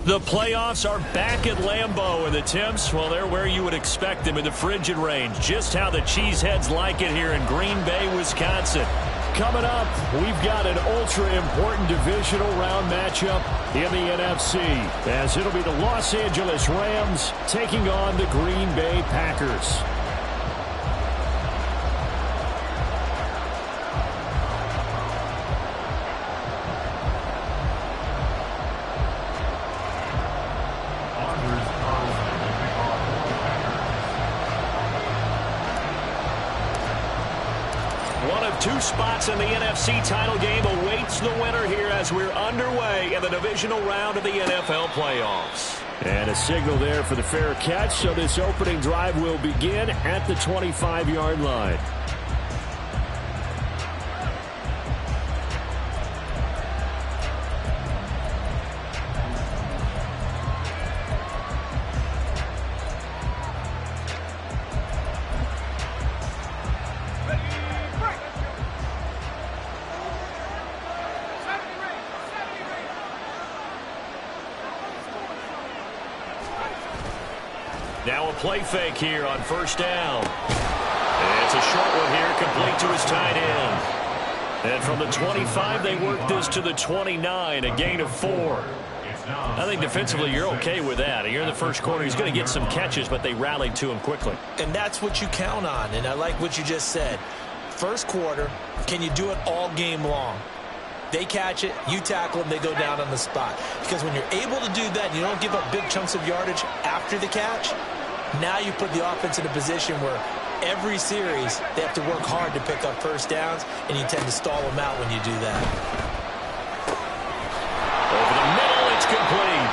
The playoffs are back at Lambeau, and the temps, well, they're where you would expect them in the frigid range. Just how the Cheeseheads like it here in Green Bay, Wisconsin. Coming up, we've got an ultra-important divisional round matchup in the NFC, as it'll be the Los Angeles Rams taking on the Green Bay Packers. Two spots in the NFC title game awaits the winner here as we're underway in the divisional round of the NFL playoffs. And a signal there for the fair catch, so this opening drive will begin at the 25-yard line. Now a play fake here on first down. It's a short one here, complete to his tight end. And from the 25, they work this to the 29, a gain of 4. I think defensively you're okay with that. You're in the first quarter. He's going to get some catches, but they rallied to him quickly. And that's what you count on, and I like what you just said. First quarter, can you do it all game long? They catch it, you tackle them, they go down on the spot. Because when you're able to do that, and you don't give up big chunks of yardage after the catch, now you put the offense in a position where every series they have to work hard to pick up first downs, and you tend to stall them out when you do that. Over the middle, it's complete.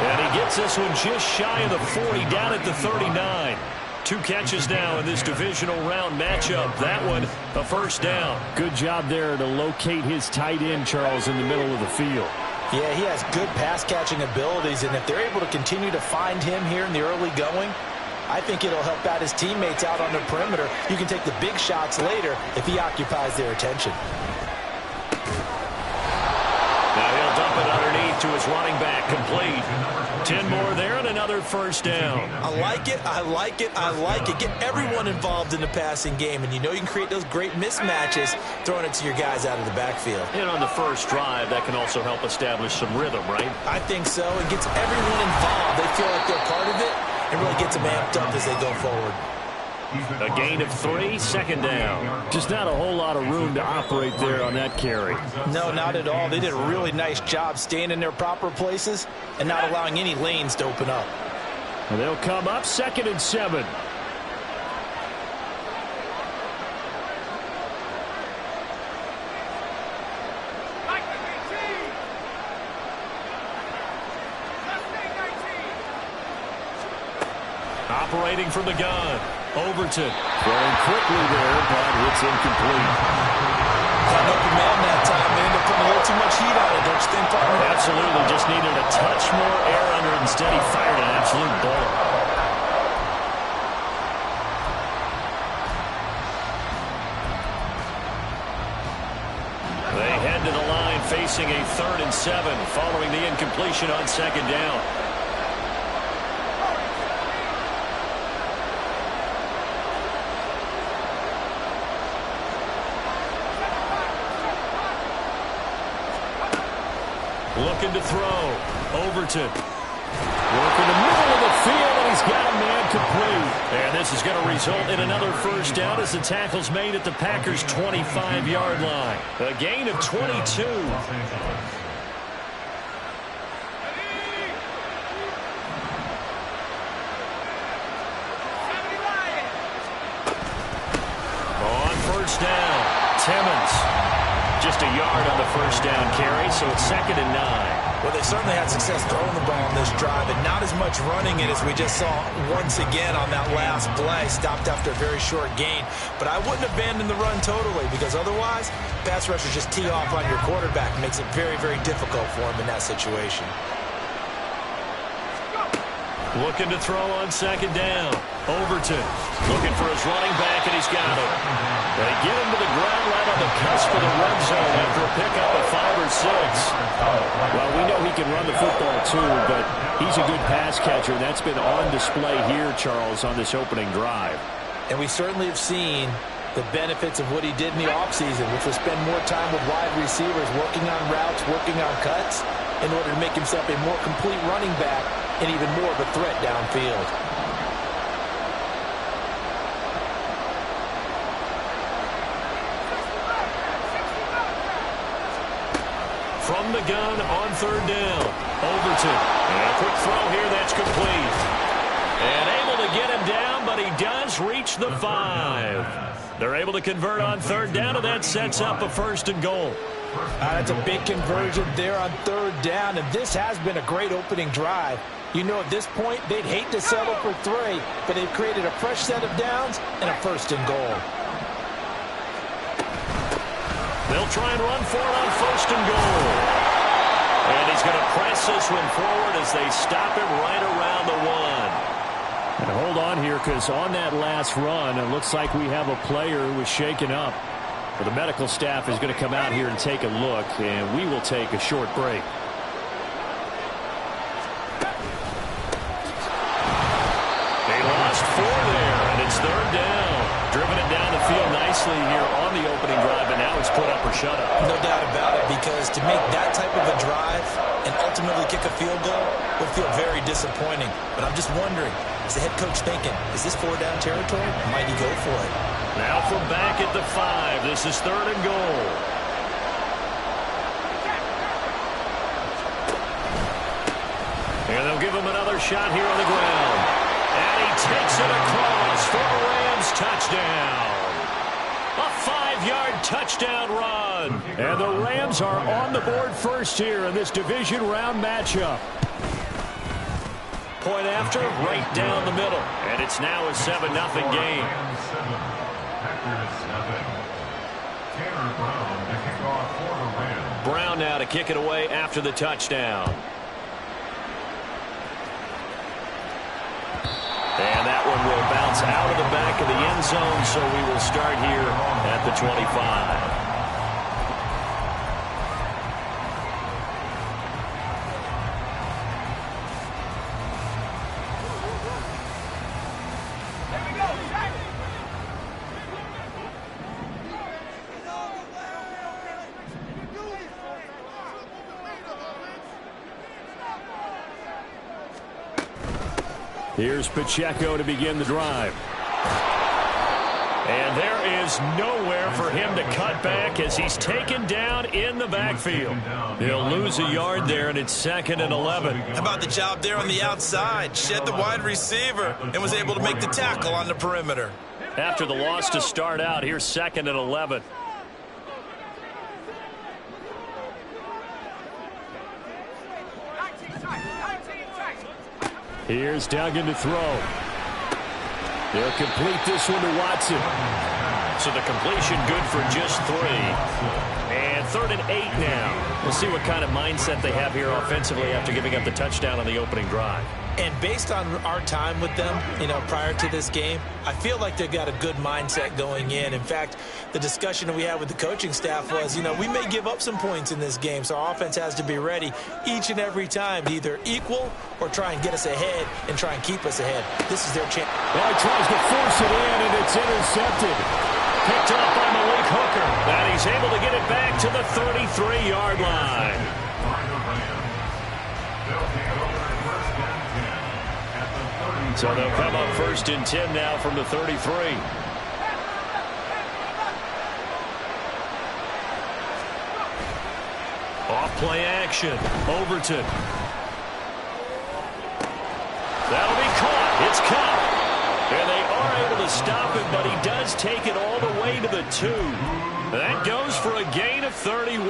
And he gets this one just shy of the 40, down at the 39. 2 catches now in this divisional round matchup. That one, a first down. Good job there to locate his tight end, Charles, in the middle of the field. Yeah, he has good pass-catching abilities, and if they're able to continue to find him here in the early going, I think it'll help out his teammates out on the perimeter. You can take the big shots later if he occupies their attention. Now he'll dump it underneath to his running back, complete. 10 more there and another first down. I like it, I like it, I like it. Get everyone involved in the passing game, and you know you can create those great mismatches throwing it to your guys out of the backfield. And on the first drive, that can also help establish some rhythm, right? I think so. It gets everyone involved. They feel like they're part of it, and really gets them amped up as they go forward. A gain of 3, second down. Just not a whole lot of room to operate there on that carry. No, not at all. They did a really nice job staying in their proper places and not allowing any lanes to open up. And they'll come up 2nd and 7. Operating from the gun. Overton throwing quickly there, but it's incomplete. Got an open man that time. They ended up putting a little too much heat on it, don't you think, partner? Absolutely. Just needed a touch more air under it. Instead, he fired an absolute bullet. They head to the line facing a 3rd and 7 following the incompletion on second down. Looking to throw. Overton. Working the middle of the field, and he's got a man complete. And this is going to result in another first down as the tackle's made at the Packers' 25-yard line. A gain of 22. On first down, Timmons. Just a yard on the first down carry, so it's 2nd and 9. Well, they certainly had success throwing the ball on this drive, and not as much running it as we just saw once again on that last play. Stopped after a very short gain. But I wouldn't abandon the run totally, because otherwise, pass rushers just tee off on your quarterback. Makes it very, very difficult for him in that situation. Looking to throw on second down. Overton looking for his running back, and he's got it. They get him to the ground right on the cusp of the red zone after a pickup of 5 or 6. Well, we know he can run the football too, but he's a good pass catcher. That's been on display here, Charles, on this opening drive. And we certainly have seen the benefits of what he did in the offseason, which was spend more time with wide receivers, working on routes, working on cuts, in order to make himself a more complete running back and even more of a threat downfield. From the gun on third down. Overton. And a quick throw here. That's complete. And able to get him down, but he does reach the 5. They're able to convert on third down, and that sets up a 1st and goal. That's a big conversion there on third down, and this has been a great opening drive. You know, at this point, they'd hate to settle for 3, but they've created a fresh set of downs and a 1st and goal. They'll try and run for it on 1st and goal. And he's going to press this one forward as they stop him right around the 1. And hold on here, because on that last run, it looks like we have a player who was shaken up. Well, the medical staff is going to come out here and take a look, and we will take a short break. They lost 4 there, and it's third down. Driven it down the field nicely here on the opening drive, but now it's put up or shut up. No doubt about it, because to make that type of a drive and ultimately kick a field goal would feel very disappointing. But I'm just wondering, is the head coach thinking, is this 4-down territory? Might he go for it? Now from back at the 5. This is 3rd and goal. And they'll give him another shot here on the ground. And he takes it across for a Rams touchdown. A 5-yard touchdown run. And the Rams are on the board first here in this division round matchup. Point after, right down the middle. And it's now a 7-0 game. Brown now to kick it away after the touchdown. And that one will bounce out of the back of the end zone, so we will start here at the 25. Here's Pacheco to begin the drive. And there is nowhere for him to cut back as he's taken down in the backfield. He'll lose a yard there, and it's 2nd and 11. How about the job there on the outside? Shed the wide receiver and was able to make the tackle on the perimeter. After the loss to start out, here's 2nd and 11. Here's Duggan to throw. They'll complete this one to Watson. So the completion good for just 3. And 3rd and 8 now. We'll see what kind of mindset they have here offensively after giving up the touchdown on the opening drive. And based on our time with them, prior to this game, I feel like they've got a good mindset going in. In fact, the discussion that we had with the coaching staff was, we may give up some points in this game, so our offense has to be ready each and every time to either equal or try and get us ahead and try and keep us ahead. This is their chance. Well, he tries to force it in, and it's intercepted. Picked off by Malik Hooker. And he's able to get it back to the 33-yard line. So they'll come up 1st and 10 now from the 33. Off play action. Overton. That'll be caught. It's caught. And they are able to stop him, but he does take it all the way to the 2. That goes for a gain of 31.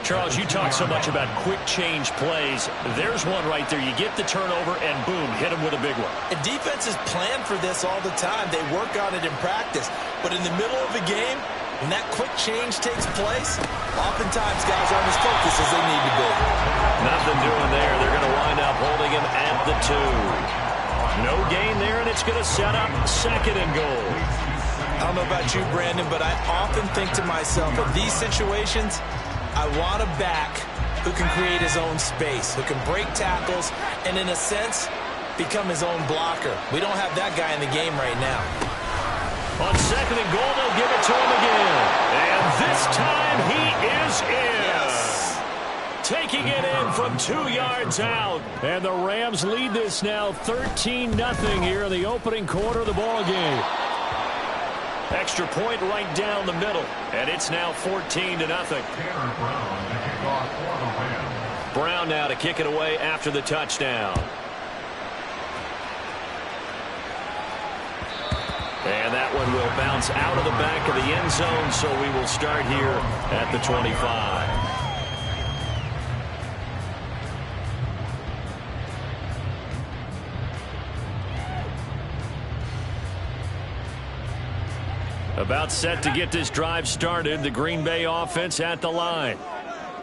Charles, you talk so much about quick change plays. There's one right there. You get the turnover, and boom, hit him with a big one. And defenses plan for this all the time. They work on it in practice. But in the middle of a game, when that quick change takes place, oftentimes guys aren't as focused as they need to be. Nothing doing there. They're going to wind up holding him at the 2. No gain there, and it's going to set up 2nd and goal. I don't know about you, Brandon, but I often think to myself, in these situations, I want a back who can create his own space, who can break tackles, and in a sense, become his own blocker. We don't have that guy in the game right now. On 2nd and goal, they'll give it to him again. And this time, he is in. Yes. Taking it in from 2 yards out. And the Rams lead this now 13-0 here in the opening quarter of the ball game. Extra point right down the middle. And it's now 14-0. Brown now to kick it away after the touchdown. And that one will bounce out of the back of the end zone, so we will start here at the 25. About set to get this drive started. The Green Bay offense at the line.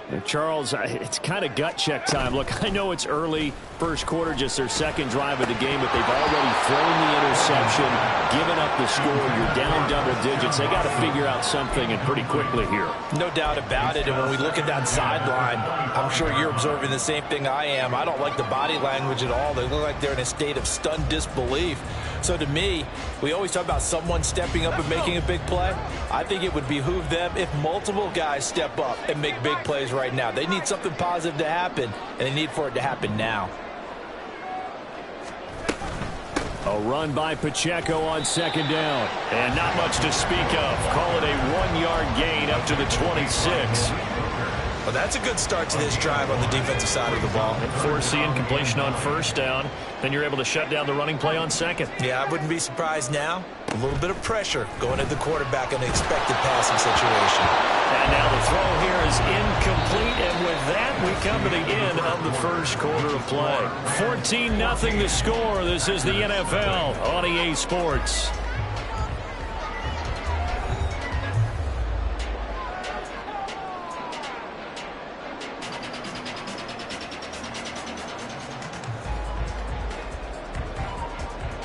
And Charles, it's kind of gut check time. Look, I know it's early, first quarter, just their 2nd drive of the game, but they've already thrown the interception, given up the score. You're down double digits. They got to figure out something, and pretty quickly here. No doubt about it. And when we look at that sideline, I'm sure you're observing the same thing I am. I don't like the body language at all. They look like they're in a state of stunned disbelief. So to me, we always talk about someone stepping up and making a big play. I think it would behoove them if multiple guys step up and make big plays right now. They need something positive to happen, and they need for it to happen now. A run by Pacheco on 2nd down. And not much to speak of. Call it a 1-yard gain up to the 26. Well, that's a good start to this drive on the defensive side of the ball. Forcing completion on 1st down. Then you're able to shut down the running play on 2nd. Yeah, I wouldn't be surprised now. A little bit of pressure going at the quarterback in an expected passing situation. And now the throw here is incomplete. And with that, we come to the end of the first quarter of play. 14-0 the score. This is the NFL on EA Sports.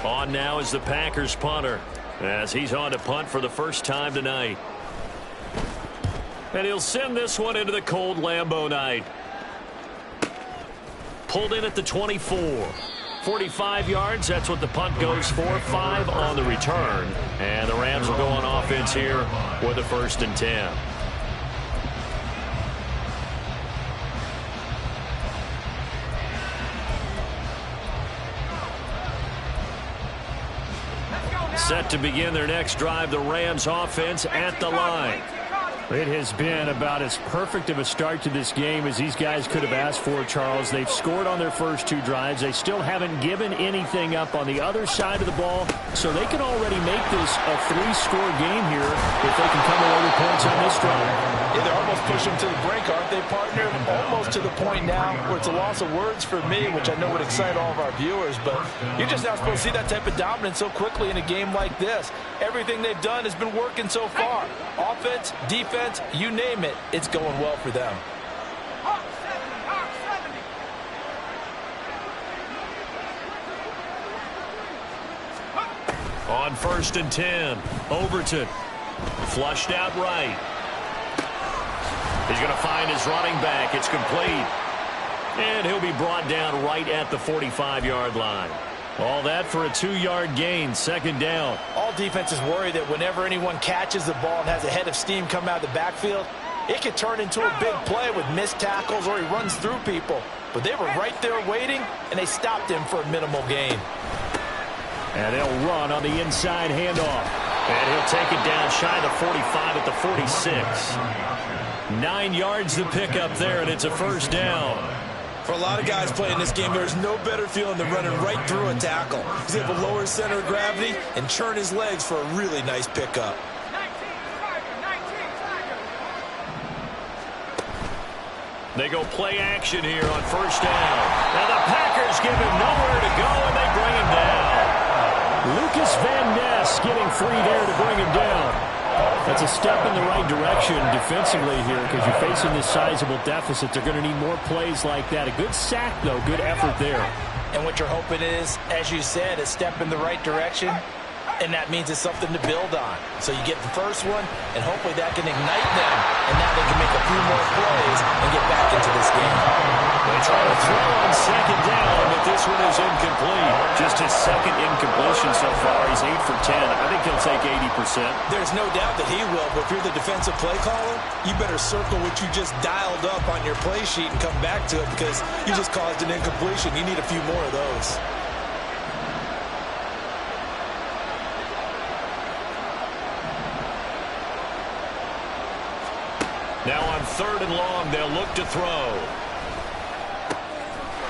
On now is the Packers punter, as he's on to punt for the first time tonight. And he'll send this one into the cold Lambeau night. Pulled in at the 24. 45 yards, that's what the punt goes for. 5 on the return. And the Rams will go on offense here with a 1st and 10. Set to begin their next drive, the Rams offense at the line. It has been about as perfect of a start to this game as these guys could have asked for, Charles. They've scored on their first 2 drives. They still haven't given anything up on the other side of the ball, so they can already make this a 3-score game here if they can come away with points on this drive. Yeah, they're almost pushing them to the brink, aren't they, partner? Almost to the point now where it's a loss of words for me, which I know would excite all of our viewers, but you're just not supposed to see that type of dominance so quickly in a game like this. Everything they've done has been working so far. Offense, defense, you name it, it's going well for them. On 1st and 10, Overton flushed out right. He's going to find his running back. It's complete. And he'll be brought down right at the 45-yard line. All that for a 2-yard gain, 2nd down. All defenses worry that whenever anyone catches the ball and has a head of steam come out of the backfield, it could turn into a big play with missed tackles or he runs through people. But they were right there waiting, and they stopped him for a minimal gain. And they'll run on the inside handoff. And he'll take it down shy of the 45 at the 46. 9 yards to pick up there, and it's a 1st down. For a lot of guys playing this game, there's no better feeling than running right through a tackle. He's able to lower his center of gravity and churn his legs for a really nice pickup. They go play action here on 1st down. And the Packers give him nowhere to go, and they bring him down. Lucas Van Ness getting free there to bring him down. That's a step in the right direction defensively here because you're facing this sizable deficit. They're going to need more plays like that. A good sack, though. Good effort there. And what you're hoping is, as you said, a step in the right direction, and that means it's something to build on. So you get the first one, and hopefully that can ignite them, and now they can make a few more plays and get back into this game. They try to throw on second down, but this one is incomplete. Just his second incompletion so far. He's 8 for 10. I think he'll take 80%. There's no doubt that he will, but if you're the defensive play caller, you better circle what you just dialed up on your play sheet and come back to it because you just caused an incompletion. You need a few more of those. Now on 3rd and long, they'll look to throw.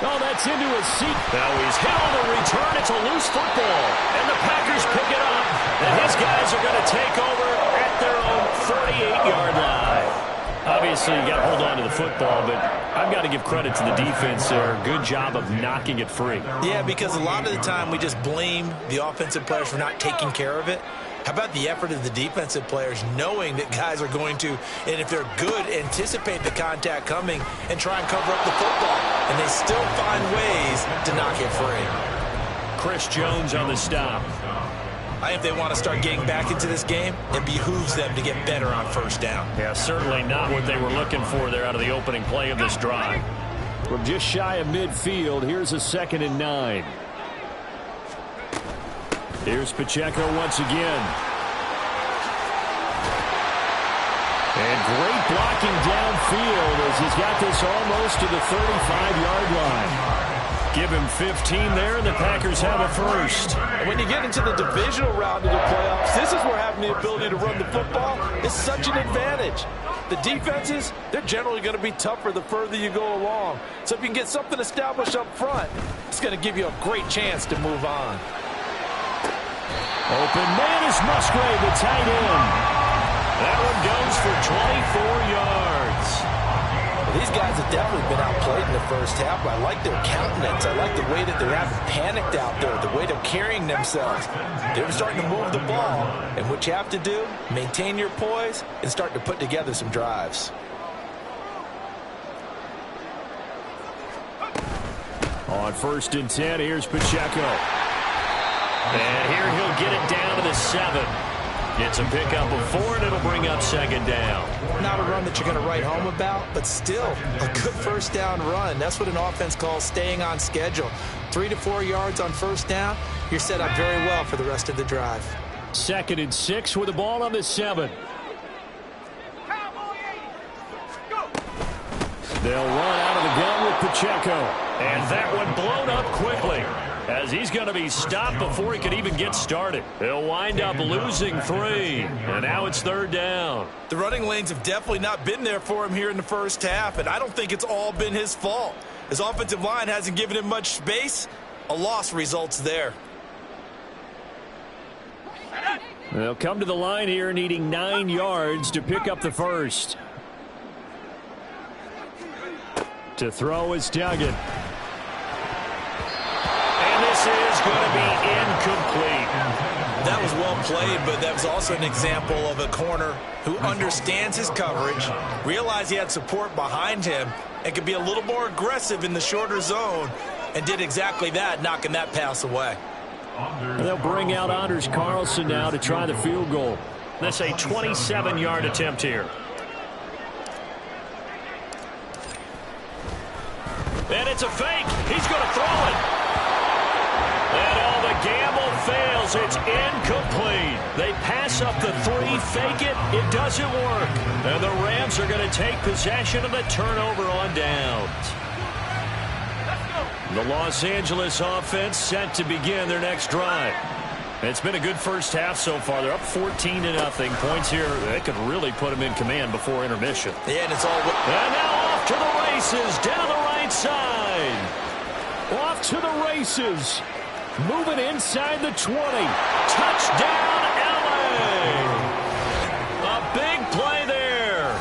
Oh, that's into his seat. Now he's hit on the return. It's a loose football. And the Packers pick it up. And his guys are going to take over at their own 48-yard line. Obviously, you got to hold on to the football, but I've got to give credit to the defense there. Good job of knocking it free. Yeah, because a lot of the time we just blame the offensive players for not taking care of it. How about the effort of the defensive players knowing that guys are going to, and if they're good, anticipate the contact coming and try and cover up the football. And they still find ways to knock it free. Chris Jones on the stop. I think if they want to start getting back into this game, it behooves them to get better on first down. Yeah, certainly not what they were looking for there out of the opening play of this drive. From just shy of midfield, here's a 2nd and 9. Here's Pacheco once again. And great blocking downfield as he's got this almost to the 35-yard line. Give him 15 there, and the Packers have a first. And when you get into the divisional round of the playoffs, this is where having the ability to run the football is such an advantage. The defenses, they're generally going to be tougher the further you go along. So if you can get something established up front, it's going to give you a great chance to move on. Open man is Musgrave, the tight end. That one goes for 24 yards. Well, these guys have definitely been outplayed in the first half, but I like their countenance. I like the way that they're having panicked out there, the way they're carrying themselves. They're starting to move the ball, and what you have to do, maintain your poise and start to put together some drives. On 1st and 10, here's Pacheco. And here he'll get it down to the 7. It's a pickup of 4, and it'll bring up 2nd down. Not a run that you're going to write home about, but still a good first down run. That's what an offense calls staying on schedule. 3 to 4 yards on first down, you're set up very well for the rest of the drive. 2nd and 6 with the ball on the 7. They'll run out of the gun with Pacheco. And that one blown up quickly, as he's going to be stopped before he could even get started. He'll wind up losing 3, and now it's 3rd down. The running lanes have definitely not been there for him here in the first half, and I don't think it's all been his fault. His offensive line hasn't given him much space. A loss results there. They'll come to the line here needing 9 yards to pick up the first. To throw is Duggan. And this is going to be incomplete. That was well played, but that was also an example of a corner who understands his coverage, realized he had support behind him, and could be a little more aggressive in the shorter zone, and did exactly that, knocking that pass away. They'll bring out Anders Carlson now to try the field goal. That's a 27-yard attempt here. And it's a fake. He's going to throw it. And all the gamble fails. It's incomplete. They pass up the 3, fake it. It doesn't work. And the Rams are going to take possession of the turnover on downs. The Los Angeles offense set to begin their next drive. It's been a good first half so far. They're up 14-0. Points here, they could really put them in command before intermission. Yeah, and it's all... And now off to the races, down the right side. Off to the races. Moving inside the 20. Touchdown, LA. A big play there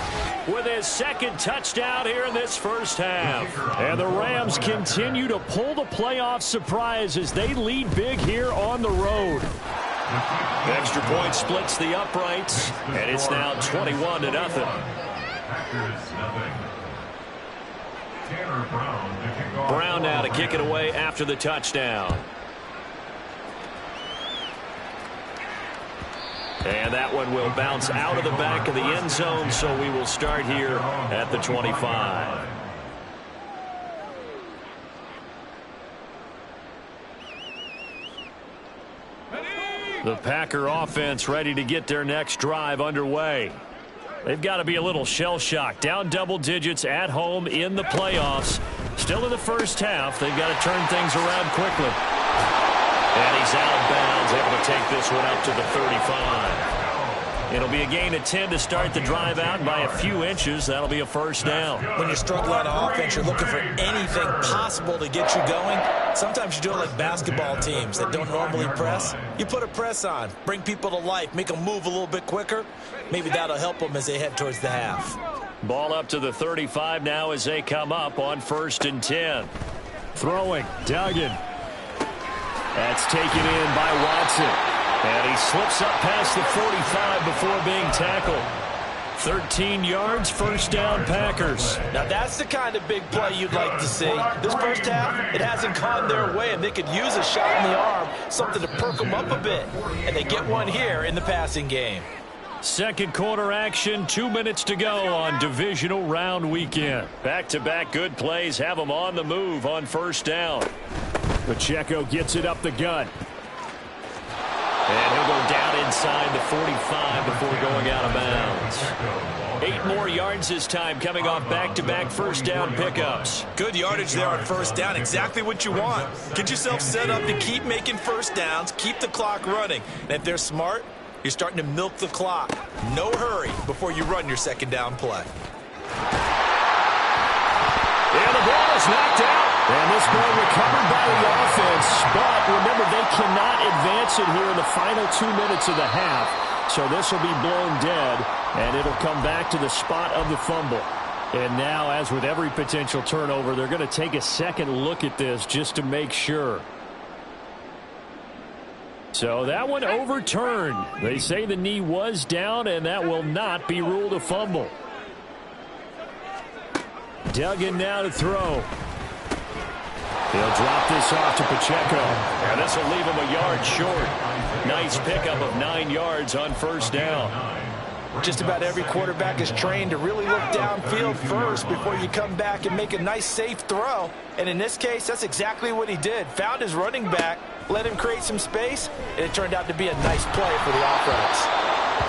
with his 2nd touchdown here in this first half. And the Rams continue to pull the playoff surprise as they lead big here on the road. Extra point splits the uprights, and it's now 21-0. Brown now to kick it away after the touchdown. And that one will bounce out of the back of the end zone, so we will start here at the 25. The Packer offense ready to get their next drive underway. They've got to be a little shell-shocked. Down double digits at home in the playoffs. Still in the first half. They've got to turn things around quickly. And he's out of bounds, able to take this one up to the 35. It'll be a gain of 10 to start the drive out. By a few inches, that'll be a first down. When you're struggling on offense, you're looking for anything possible to get you going. Sometimes you do it like basketball teams that don't normally press. You put a press on, bring people to life, make them move a little bit quicker. Maybe that'll help them as they head towards the half. Ball up to the 35 now as they come up on 1st and 10. Throwing, Duggan. That's taken in by Watson. And he slips up past the 45 before being tackled. 13 yards, first down, Packers. Now that's the kind of big play you'd like to see. This first half, it hasn't gone their way, and they could use a shot in the arm, something to perk them up a bit. And they get one here in the passing game. Second quarter action, 2 minutes to go on divisional round weekend. Back-to-back good plays have them on the move on first down. Pacheco gets it up the gut. And he'll go down inside the 45 before going out of bounds. 8 more yards this time coming off back-to-back first down pickups. Good yardage there on first down. Exactly what you want. Get yourself set up to keep making first downs, keep the clock running. And if they're smart, you're starting to milk the clock. No hurry before you run your second down play. And the ball is knocked out. And this ball recovered by the offense. But remember, they cannot advance it here in the final 2 minutes of the half. So this will be blown dead, and it'll come back to the spot of the fumble. And now, as with every potential turnover, they're going to take a second look at this just to make sure. So that one overturned. They say the knee was down, and that will not be ruled a fumble. Duggan now to throw. He'll drop this off to Pacheco. And this will leave him a yard short. Nice pickup of 9 yards on first down. Just about every quarterback is trained to really look downfield first before you come back and make a nice, safe throw. And in this case, that's exactly what he did. Found his running back, let him create some space, and it turned out to be a nice play for the offense.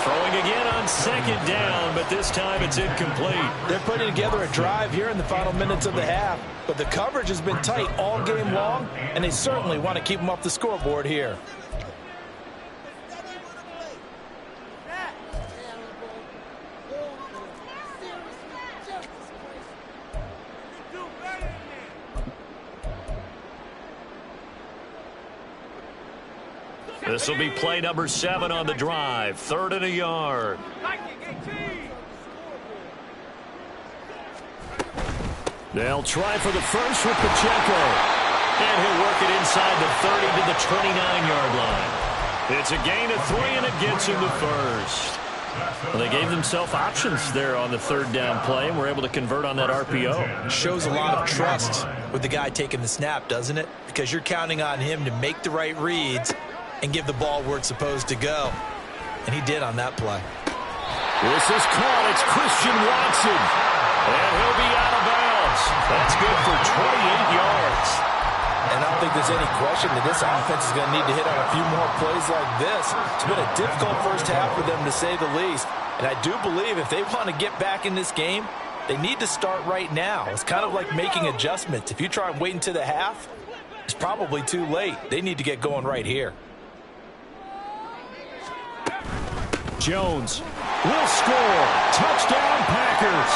Throwing again on second down, but this time it's incomplete. They're putting together a drive here in the final minutes of the half, but the coverage has been tight all game long, and they certainly want to keep them off the scoreboard here. This will be play number 7 on the drive. 3rd and a yard. They'll try for the first with Pacheco. And he'll work it inside the 30 to the 29-yard line. It's a gain of 3, and it gets him the first. Well, they gave themselves options there on the third down play, and were able to convert on that RPO. Shows a lot of trust with the guy taking the snap, doesn't it? Because you're counting on him to make the right reads and give the ball where it's supposed to go. And he did on that play. This is caught. It's Christian Watson. And he'll be out of bounds. That's good for 28 yards. And I don't think there's any question that this offense is going to need to hit on a few more plays like this. It's been a difficult first half for them, to say the least. And I do believe if they want to get back in this game, they need to start right now. It's kind of like making adjustments. If you try and wait until the half, it's probably too late. They need to get going right here. Jones will score. Touchdown, Packers.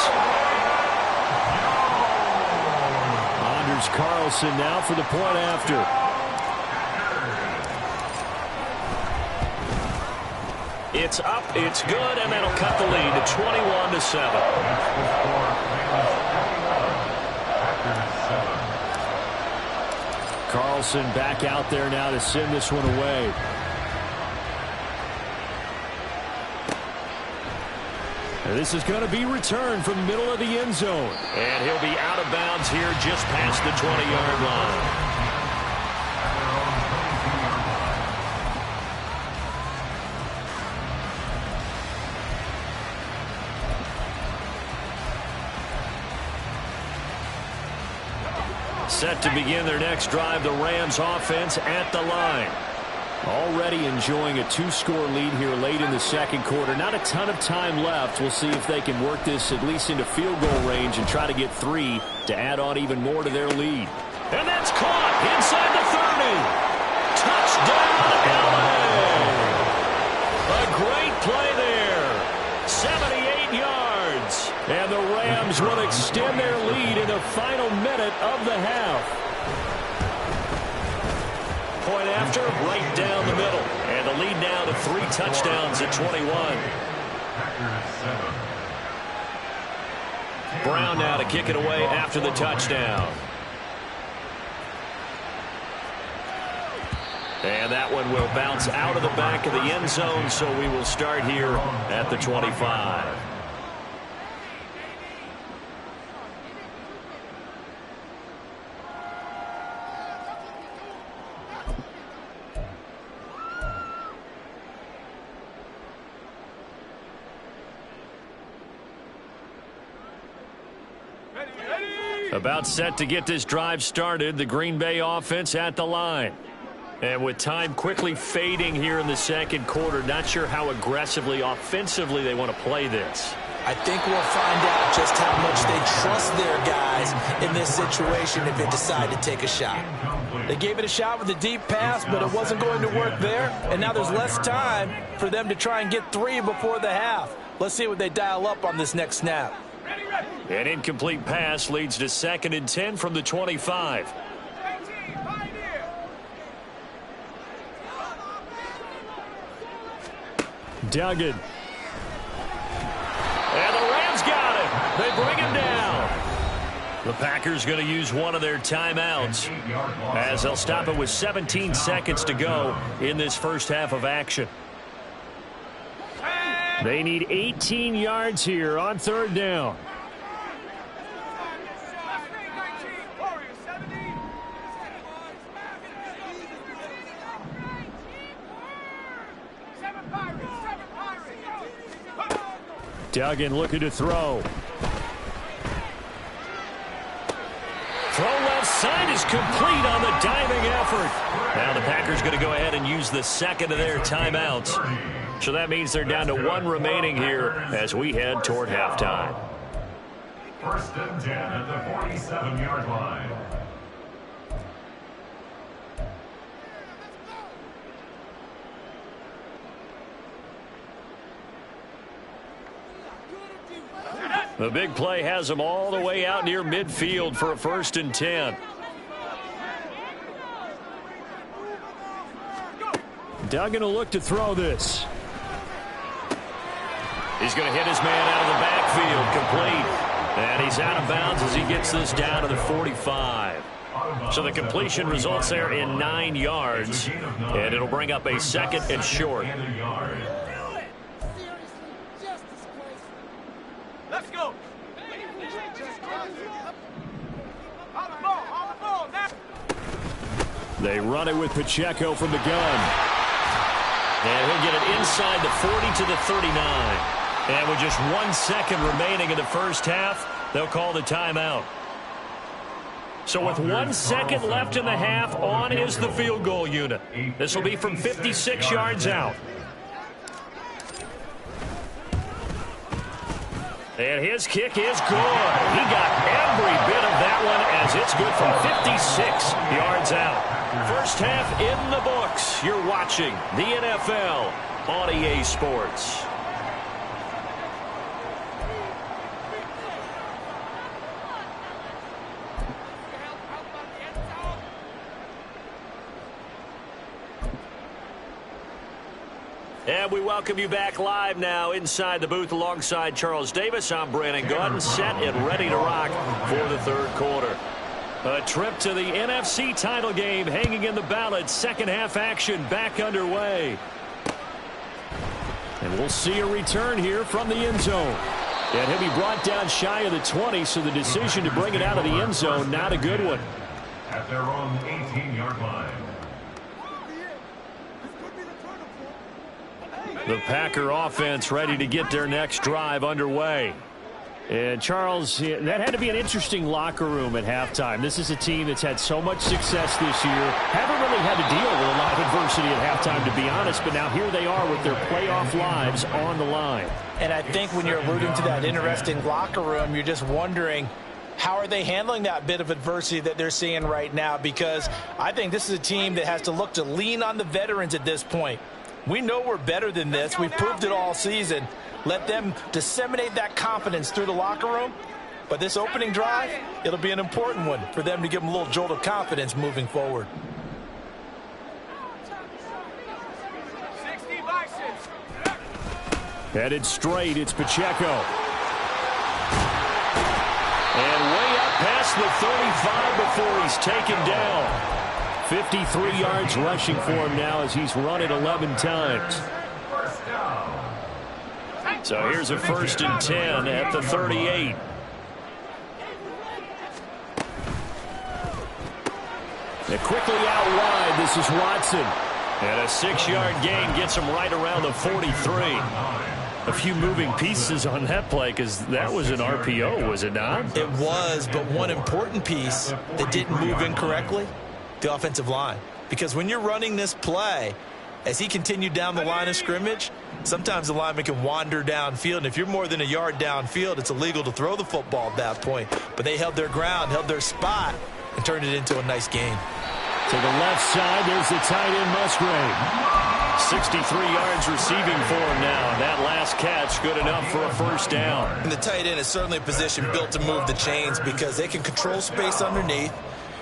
Anders Carlson now for the point after. It's up, it's good, and that'll cut the lead to 21-7. Carlson back out there now to send this one away. This is going to be returned from the middle of the end zone. And he'll be out of bounds here just past the 20-yard line. Set to begin their next drive, the Rams offense at the line. Already enjoying a two-score lead here late in the second quarter. Not a ton of time left. We'll see if they can work this at least into field goal range and try to get 3 to add on even more to their lead. And that's caught inside the 30. Touchdown, LA! A great play there. 78 yards. And the Rams will extend their lead in the final minute of the half. Point after, right down the middle. And the lead now to 3 touchdowns at 21. Brown now to kick it away after the touchdown. And that one will bounce out of the back of the end zone, so we will start here at the 25. About set to get this drive started, the Green Bay offense at the line. And with time quickly fading here in the second quarter, not sure how aggressively, offensively they want to play this. I think we'll find out just how much they trust their guys in this situation if they decide to take a shot. They gave it a shot with a deep pass, but it wasn't going to work there. And now there's less time for them to try and get 3 before the half. Let's see what they dial up on this next snap. An incomplete pass leads to 2nd and 10 from the 25. Duggan. And the Rams got him. They bring him down. The Packers going to use one of their timeouts as they'll stop it with 17 seconds to go in this first half of action. They need 18 yards here on 3rd down. Duggan looking to throw. Throw left side is complete on the diving effort. Now the Packers going to go ahead and use the second of their timeouts. So that means they're down to 1 remaining here as we head toward halftime. 1st and 10 at the 47-yard line. The big play has them all the way out near midfield for a 1st and 10. Duggan will look to throw this. He's going to hit his man out of the backfield, complete. And he's out of bounds as he gets this down to the 45. So the completion results there in 9 yards. And it'll bring up a 2nd and short. Let's go. They run it with Pacheco from the gun. And he'll get it inside the 40 to the 39. And with just 1 second remaining in the first half, they'll call the timeout. So with 1 second left in the half, on is the field goal unit. This will be from 56 yards out. And his kick is good. He got every bit of that one as it's good from 56 yards out. First half in the books. You're watching the NFL on EA Sports. And we welcome you back live now inside the booth alongside Charles Davis. I'm Brandon Gaudin, set and ready to rock for the third quarter. A trip to the NFC title game hanging in the balance. Second half action back underway. And we'll see a return here from the end zone. And he'll be brought down shy of the 20, so the decision to bring it out of the end zone, not a good one. At their own 18-yard line. The Packer offense ready to get their next drive underway. And, Charles, that had to be an interesting locker room at halftime. This is a team that's had so much success this year. Haven't really had to deal with a lot of adversity at halftime, to be honest. But now here they are with their playoff lives on the line. And I think when you're alluding to that interesting locker room, you're just wondering, how are they handling that bit of adversity that they're seeing right now? Because I think this is a team that has to look to lean on the veterans at this point. We know we're better than this. We've proved it all season. Let them disseminate that confidence through the locker room. But this opening drive, it'll be an important one for them to give them a little jolt of confidence moving forward. Headed straight, it's Pacheco. And way up past the 35 before he's taken down. 53 yards rushing for him now as he's run it 11 times. So here's a 1st and 10 at the 38. And quickly out wide, this is Watson. And a 6-yard gain gets him right around the 43. A few moving pieces on that play because that was an RPO, was it not? It was, but one important piece that didn't move incorrectly, the offensive line. Because when you're running this play, as he continued down the line of scrimmage, sometimes the lineman can wander downfield. And if you're more than a yard downfield, it's illegal to throw the football at that point. But they held their ground, held their spot, and turned it into a nice gain. To the left side, there's the tight end Musgrave. 63 yards receiving for him now. And that last catch good enough for a 1st down. And the tight end is certainly a position built to move the chains because they can control space underneath.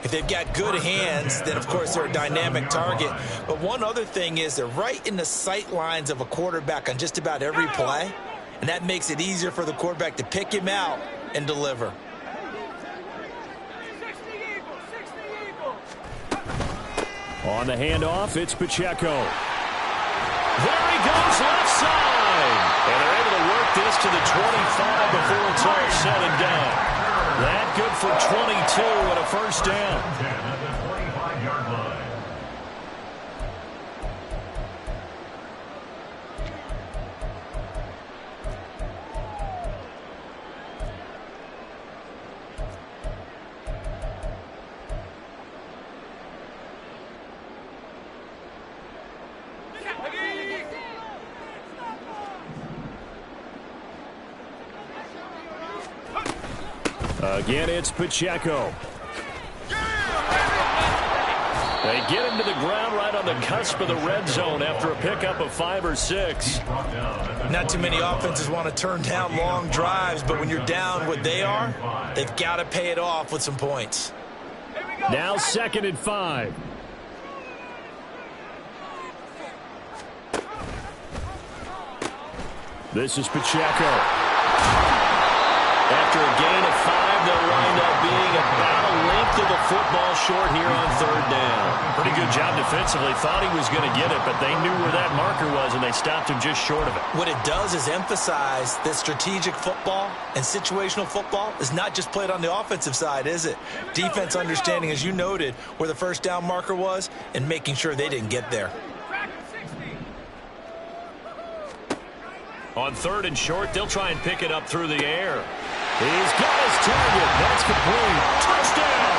If they've got good hands, then, of course, they're a dynamic target. But one other thing is they're right in the sight lines of a quarterback on just about every play, and that makes it easier for the quarterback to pick him out and deliver. On the handoff, it's Pacheco. There he goes, left side. And they're able to work this to the 25 before it's all said and done. That good for 22 and a 1st down. At the 25-yard line. Again, it's Pacheco. They get him to the ground right on the cusp of the red zone after a pickup of 5 or 6. Not too many offenses want to turn down long drives, but when you're down what they are, they've got to pay it off with some points. Now 2nd and 5. This is Pacheco. After a gain of 5, they'll wind up being about a length of the football short here on 3rd down. Pretty good job defensively. Thought he was going to get it, but they knew where that marker was, and they stopped him just short of it. What it does is emphasize that strategic football and situational football is not just played on the offensive side, is it? Defense understanding, as you noted, where the 1st down marker was and making sure they didn't get there. On 3rd and short, they'll try and pick it up through the air. He's got his target. That's complete. Touchdown!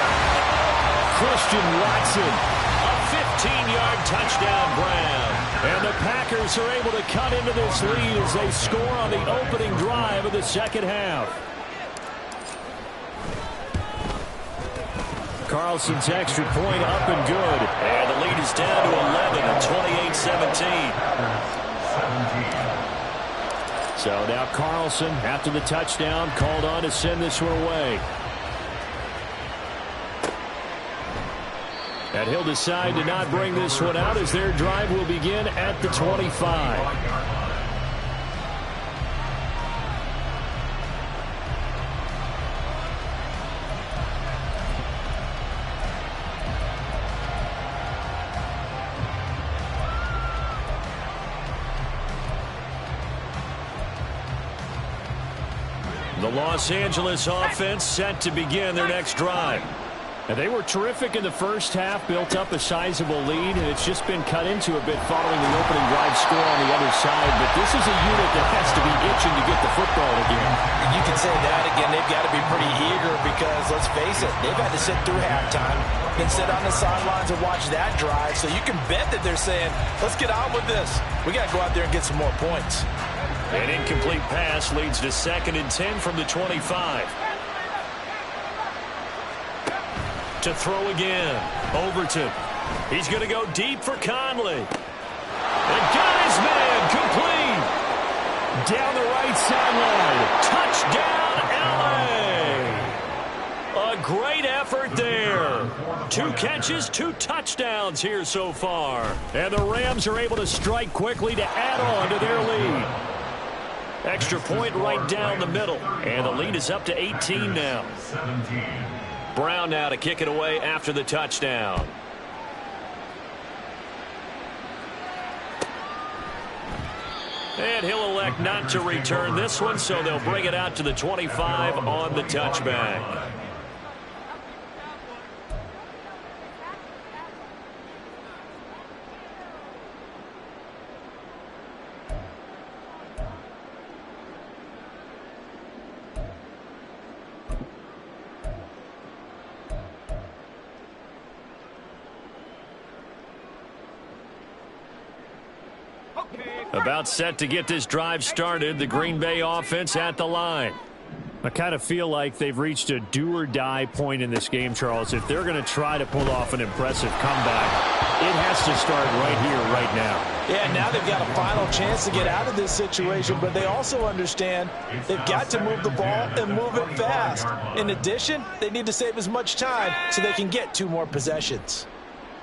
Christian Watson. A 15-yard touchdown grab. And the Packers are able to cut into this lead as they score on the opening drive of the 2nd half. Carlson's extra point up and good. And the lead is down to 11 at 28-17. So now Carlson, after the touchdown, called on to send this one away. And he'll decide to not bring this one out as their drive will begin at the 25. The Los Angeles offense set to begin their next drive. And they were terrific in the first half, built up a sizable lead, and it's just been cut into a bit following the opening drive score on the other side. But this is a unit that has to be itching to get the football again. And you can say that again. They've got to be pretty eager because, let's face it, they've had to sit through halftime, then sit on the sidelines and watch that drive. So you can bet that they're saying, let's get on with this. We got to go out there and get some more points. An incomplete pass leads to 2nd and 10 from the 25. To throw again. Overton. He's going to go deep for Conley. And got his man complete. Down the right sideline. Touchdown, LA. A great effort there. 2 catches, 2 touchdowns here so far. And the Rams are able to strike quickly to add on to their lead. Extra point right down the middle. And the lead is up to 18 now. 17. Brown now to kick it away after the touchdown. And he'll elect not to return this one, so they'll bring it out to the 25 on the touchback. About set to get this drive started. The Green Bay offense at the line. I kind of feel like they've reached a do-or-die point in this game, Charles. If they're going to try to pull off an impressive comeback, it has to start right here, right now. Yeah, now they've got a final chance to get out of this situation, but they also understand they've got to move the ball and move it fast. In addition, they need to save as much time so they can get 2 more possessions.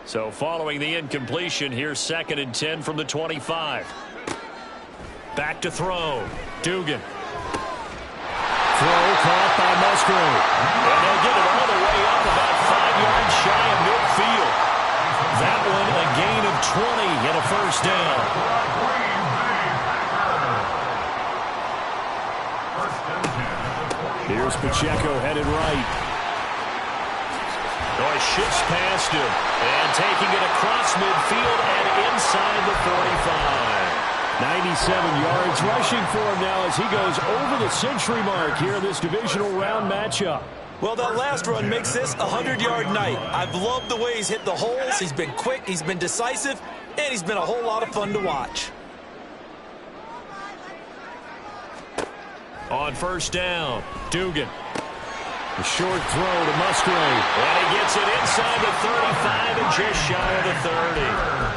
So following the incompletion, here's 2nd and 10 from the 25. Back to throw. Dugan. Throw caught by Musgrave. And they'll get it all the way up about 5 yards shy of midfield. That one a gain of 20 and a first down. Here's Pacheco headed right. Oh, he shifts past him. And taking it across midfield and inside the 45. 97 yards rushing for him now as he goes over the century mark here in this divisional round matchup. Well, that last run makes this a 100-yard night. I've loved the way he's hit the holes. He's been quick, he's been decisive, and he's been a whole lot of fun to watch. On first down, Dugan. A short throw to Musgrave. And he gets it inside the 35 and just shy of the 30.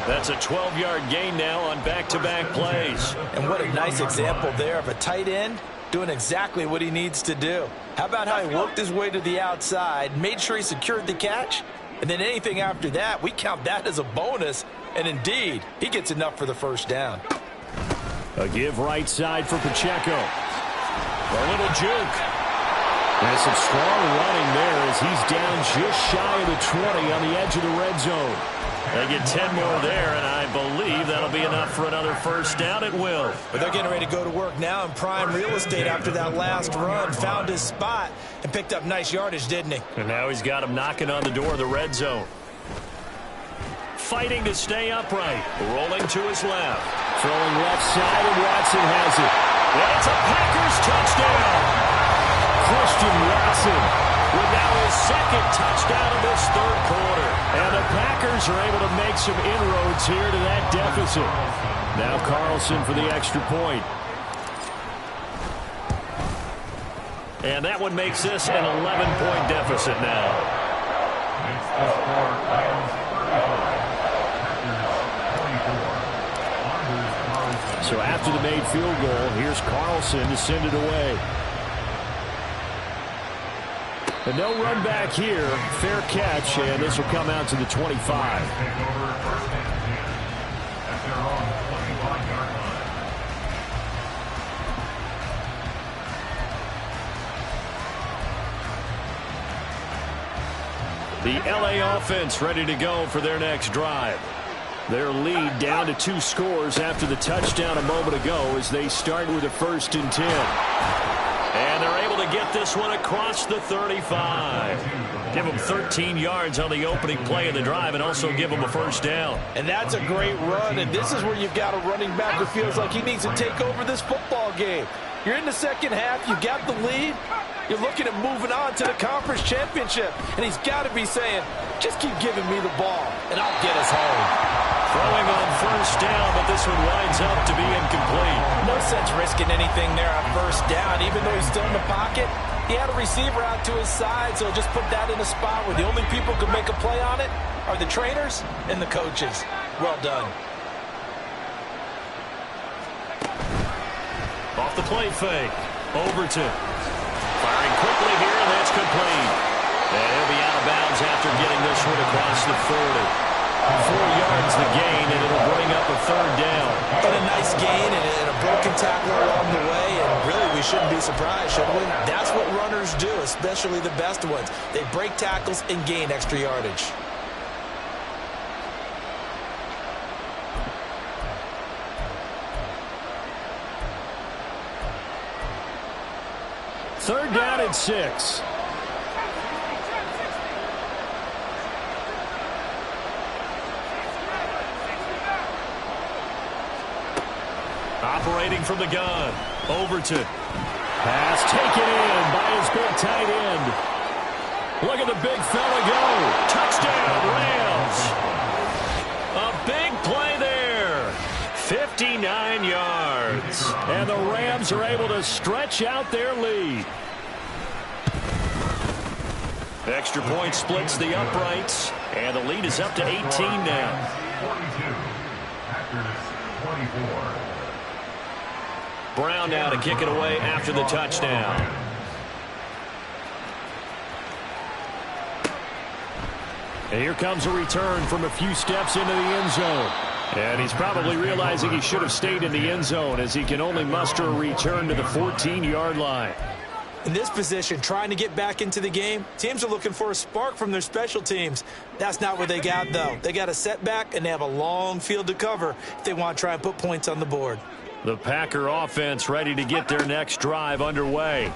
That's a 12-yard gain now on back-to-back plays. And what a nice example there of a tight end doing exactly what he needs to do. How about how he worked his way to the outside, made sure he secured the catch, and then anything after that, we count that as a bonus. And indeed, he gets enough for the first down. A give right side for Pacheco. A little juke. And some strong running there as he's down just shy of the 20 on the edge of the red zone. They get 10 more there, and I believe that'll be enough for another first down. It will. But they're getting ready to go to work now in prime real estate after that last run. Found his spot and picked up nice yardage, didn't he? And now he's got him knocking on the door of the red zone. Fighting to stay upright. Rolling to his left. Throwing left side, and Watson has it. And it's a Packers touchdown. Christian Watson with now his 2nd touchdown of this 3rd quarter. And the Packers are able to make some inroads here to that deficit. Now Carlson for the extra point. And that one makes this an 11-point deficit now. So after the made field goal, here's Carlson to send it away. And no run back here. Fair catch, and this will come out to the 25. The LA offense ready to go for their next drive. Their lead down to 2 scores after the touchdown a moment ago as they start with a 1st and 10. And they're able able to get this one across the 35. Give him 13 yards on the opening play of the drive and also give him a first down. And that's a great run, and this is where you've got a running back who feels like he needs to take over this football game. You're in the second half, you got the lead, you're looking at moving on to the conference championship, and he's got to be saying, just keep giving me the ball, and I'll get us home. Throwing on first down, but this one winds up to be incomplete. No sense risking anything there on first down. Even though he's still in the pocket, he had a receiver out to his side, so just put that in a spot where the only people who can make a play on it are the trainers and the coaches. Well done. Off the play fake. Overton. Firing quickly here, and that's complete. And he'll be out of bounds after getting this one across the 40. 4 yards the gain, and it'll bring up a third down. But a nice gain and a broken tackle along the way, and really we shouldn't be surprised, should we? That's what runners do, especially the best ones. They break tackles and gain extra yardage. Third down and 6. Operating from the gun. Overton. Pass taken in by his big tight end. Look at the big fella go. Touchdown, Rams. A big play there. 59 yards. And the Rams are able to stretch out their lead. Extra point splits the uprights, and the lead is up to 18 now. 42. Packers 24. Brown now to kick it away after the touchdown. And here comes a return from a few steps into the end zone. And he's probably realizing he should have stayed in the end zone as he can only muster a return to the 14-yard line. In this position, trying to get back into the game, teams are looking for a spark from their special teams. That's not what they got, though. They got a setback, and they have a long field to cover if they want to try and put points on the board. The Packer offense ready to get their next drive underway.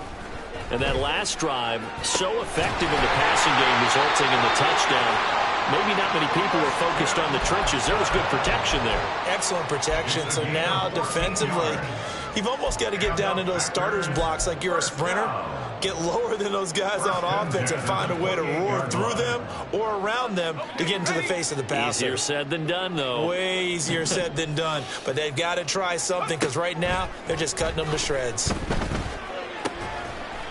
And that last drive, so effective in the passing game, resulting in the touchdown. Maybe not many people were focused on the trenches. There was good protection there. Excellent protection. So now defensively, you've almost got to get down into those starters blocks like you're a sprinter. Get lower than those guys on offense and find a way to roar through them or around them to get into the face of the passer. Easier said than done, though. Way easier said than done. But they've got to try something because right now they're just cutting them to shreds.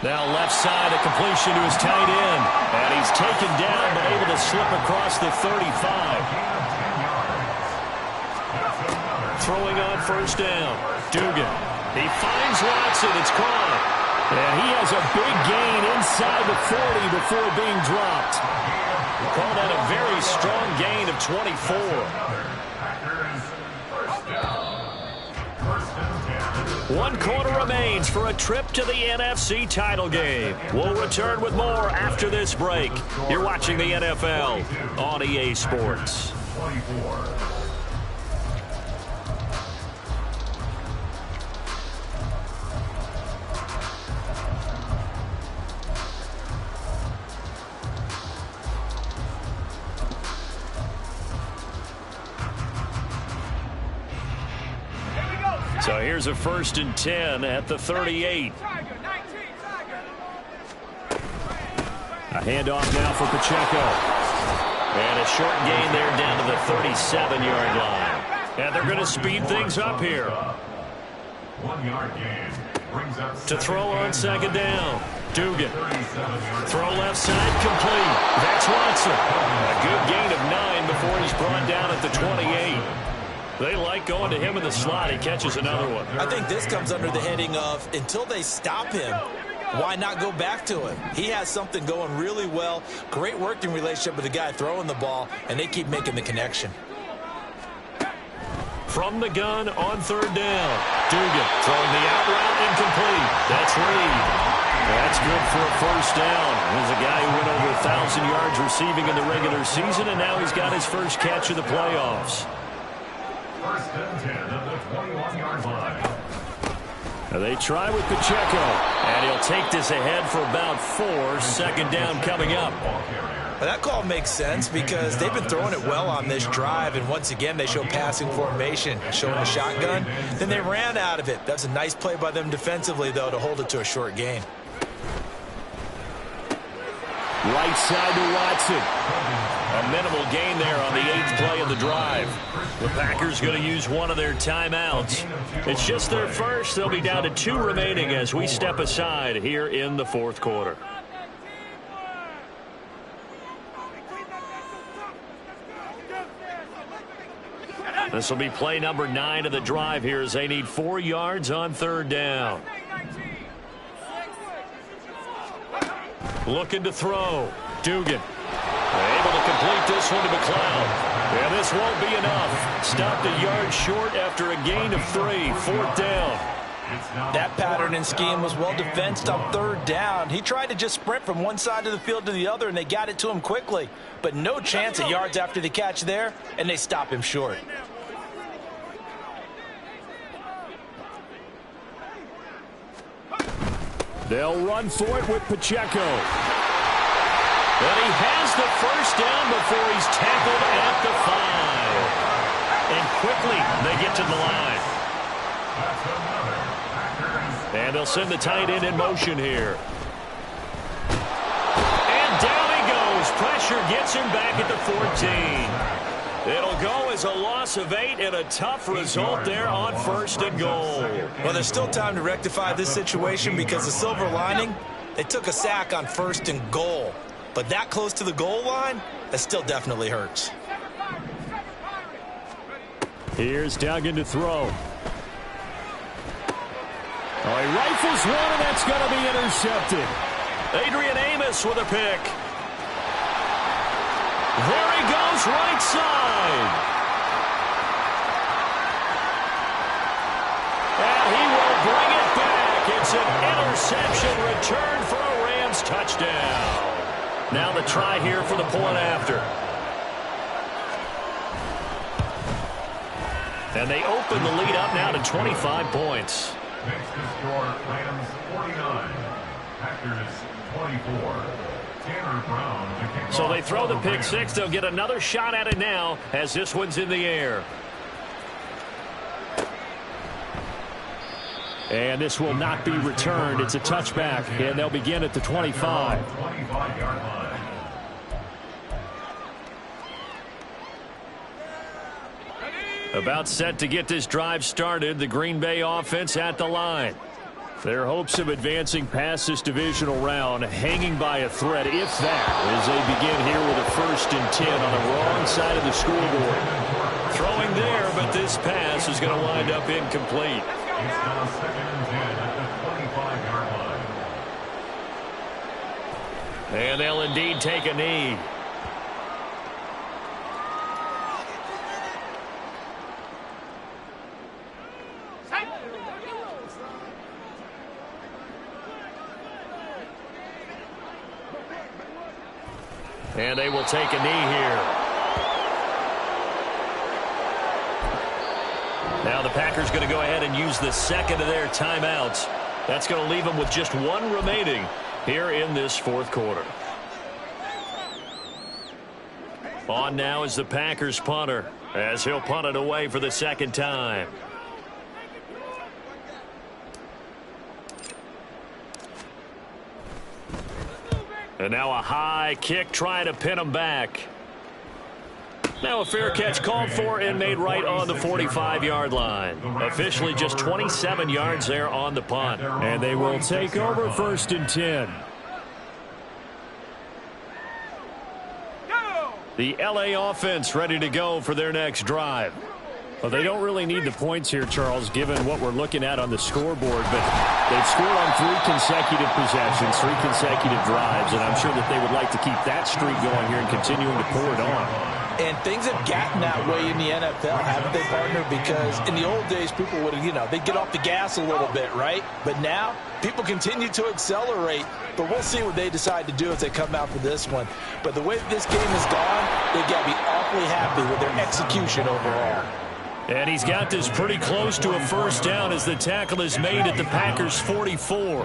Now left side, a completion to his tight end. And he's taken down but able to slip across the 35. Throwing on first down. Dugan. He finds Watson. It's caught. And he has a big gain inside the 40 before being dropped. Call that a very strong gain of 24. One quarter remains for a trip to the NFC title game. We'll return with more after this break. You're watching the NFL on EA Sports. 24. So here's a 1st and 10 at the 38. A handoff now for Pacheco. And a short gain there down to the 37-yard line. And they're going to speed things up here. 1 yard gain. Brings up To throw on second down. Dugan. Throw left side complete. That's Watson. A good gain of 9 before he's brought down at the 28. They like going to him in the slot. He catches another one. I think this comes under the heading of until they stop him, why not go back to him? He has something going really well. Great working relationship with the guy throwing the ball, and they keep making the connection. From the gun on third down. Dugan throwing the out route incomplete. That's Reed. That's good for a first down. There's a guy who went over 1,000 yards receiving in the regular season, and now he's got his first catch of the playoffs. 1st and 10 at the 21-yard line. They try with Pacheco. And he'll take this ahead for about 4. Second down coming up. Well, that call makes sense because they've been throwing it well on this drive, and once again they show passing formation, showing a shotgun. Then they ran out of it. That's a nice play by them defensively, though, to hold it to a short gain. Right side to Watson. A minimal gain there on the 8th play of the drive. The Packers going to use one of their timeouts. It's just their first. They'll be down to 2 remaining as we step aside here in the 4th quarter. This will be play number 9 of the drive here as they need 4 yards on 3rd down. Looking to throw. Dugan. Able to complete this one to McLeod. And this won't be enough. Stopped a yard short after a gain of 3. 4th down. That pattern and scheme was well defensed on 3rd down. He tried to just sprint from one side of the field to the other, and they got it to him quickly. But no chance at yards after the catch there, and they stop him short. They'll run for it with Pacheco. And he has the first down before he's tackled at the 5. And quickly they get to the line. And they'll send the tight end in motion here. And down he goes. Pressure gets him back at the 14. It'll go as a loss of 8 and a tough result there on 1st and goal. Well, there's still time to rectify this situation because the silver lining, they took a sack on 1st and goal. But that close to the goal line, that still definitely hurts. Here's Duggan to throw. Oh, he rifles one, and that's going to be intercepted. Adrian Amos with a pick. There he goes, right side. And he will bring it back. It's an interception return for a Rams touchdown. Now the try here for the point after. And they open the lead up now to 25 points. Next to score, Rams 49, Packers 24. Tanner Brown to kick So off they throw the for pick Rams. 6. They'll get another shot at it now as this one's in the air. And this will not be returned. It's a touchback, and they'll begin at the 25. 25-yard line. About set to get this drive started. The Green Bay offense at the line. Their hopes of advancing past this divisional round hanging by a thread, if that, as they begin here with a 1st and 10 on the wrong side of the scoreboard. Throwing there, but this pass is going to wind up incomplete. It's now 2nd and 10 at the 25-yard line. And they'll indeed take a knee. And they will take a knee here. Now the Packers going to go ahead and use the 2nd of their timeouts. That's going to leave them with just 1 remaining here in this 4th quarter. On now is the Packers punter as he'll punt it away for the 2nd time. And now a high kick trying to pin him back. Now a fair catch called for and made right on the 45-yard line. Officially just 27 yards there on the punt. And they will take over 1st and 10. The LA offense ready to go for their next drive. Well, they don't really need the points here, Charles, given what we're looking at on the scoreboard. But they've scored on 3 consecutive possessions, 3 consecutive drives, and I'm sure that they would like to keep that streak going here and continuing to pour it on. And things have gotten that way in the NFL, haven't they, partner? Because in the old days, people would, they'd get off the gas a little bit, right? But now, people continue to accelerate. But we'll see what they decide to do as they come out for this one. But the way this game has gone, they've got to be awfully happy with their execution overall. And he's got this pretty close to a first down as the tackle is made at the Packers' 44.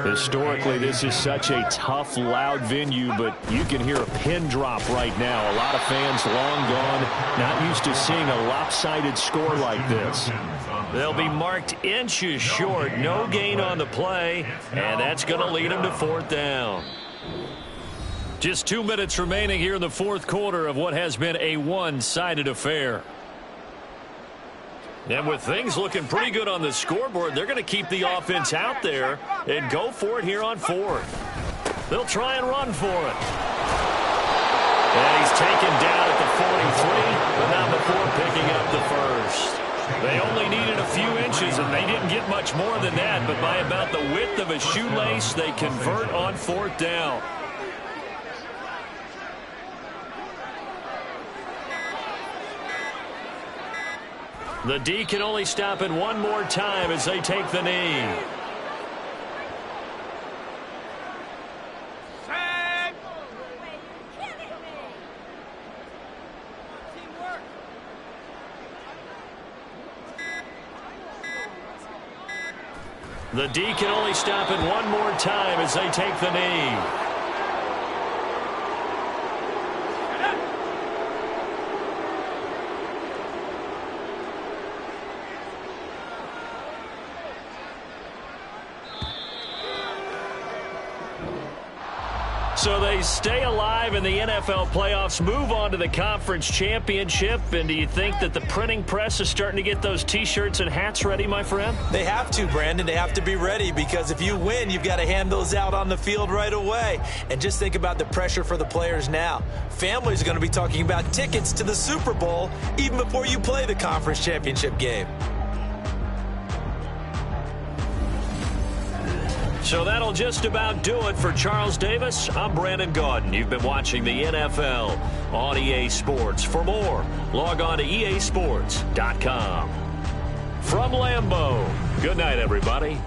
Historically, this is such a tough, loud venue, but you can hear a pin drop right now. A lot of fans long gone, not used to seeing a lopsided score like this. They'll be marked inches short. No gain on the play, and that's going to lead them to fourth down. Just 2 minutes remaining here in the fourth quarter of what has been a one-sided affair. And with things looking pretty good on the scoreboard, they're going to keep the offense out there and go for it here on fourth. They'll try and run for it. And he's taken down at the 43, but not before picking up the first. They only needed a few inches, and they didn't get much more than that, but by about the width of a shoelace, they convert on fourth down. The D can only stop it one more time as they take the knee. The D can only stop it one more time as they take the knee. So they stay alive in the NFL playoffs, move on to the conference championship. And do you think that the printing press is starting to get those T-shirts and hats ready, my friend? They have to, Brandon. They have to be ready because if you win, you've got to hand those out on the field right away. And just think about the pressure for the players now. Families are going to be talking about tickets to the Super Bowl even before you play the conference championship game. So that'll just about do it for Charles Davis. I'm Brandon Gaudin. You've been watching the NFL on EA Sports. For more, log on to easports.com. From Lambeau, good night, everybody.